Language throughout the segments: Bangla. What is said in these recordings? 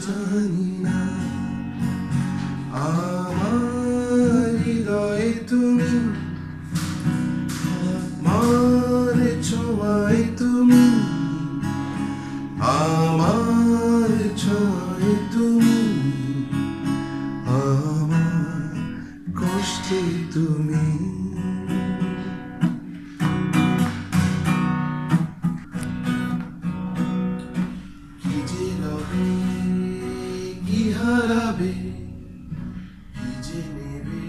জানি না আমার হৃদয়ে তুমি আমার ছোঁয়ায় তুমি আমার ছোঁয়ায় তুমি আমার কষ্টে তুমি কি যে রবে কি হারাবে কি যে নেবে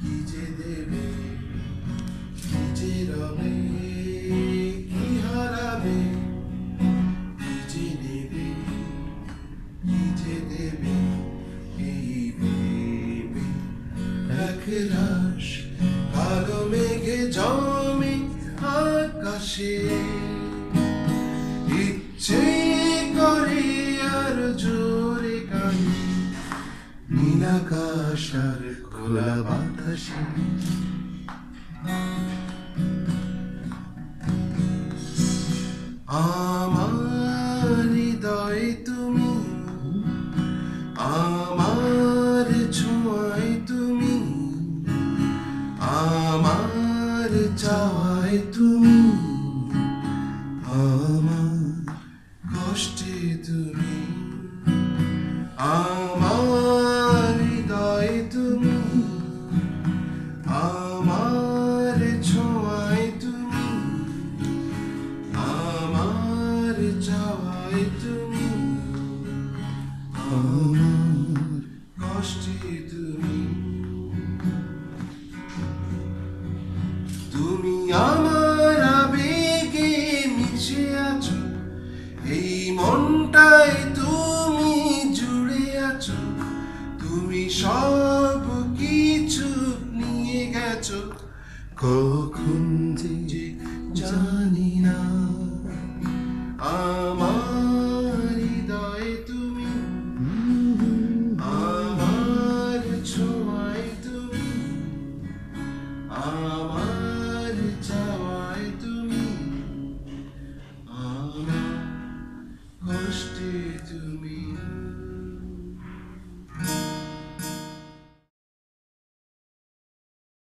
কি যে দেবে কি যে রবে কি হারাবে কি যে নেবে কি যে দেবে এই ভেবে একরাশ কালো মেঘে জমে আকাশে ইচ্ছে করে আর জোরে কানে নীল আকাশ আর খোলা বাতাসে আমার হৃদয়ে তুমি আমার ছোঁয়ায় তুমি আমার চাওয়ায় তুমি আমার কষ্টে তুমি আমার হৃদয়ে তুমি আমার ছোঁয়ায় তুমি আমার চাওয়ায় তুমি আমার কষ্টে তুমি তুমি আমার আবেগে মিশে আছো এই মনটায় তুমি জুড়ে আছো তুমি সব কিছু নিয়ে গেছো কখন যে জানি না আমার হৃদয়ে তুমি আমার ছোঁয়ায় তুমি আমার চাওয়ায় তুমি আমার কষ্টে তুমি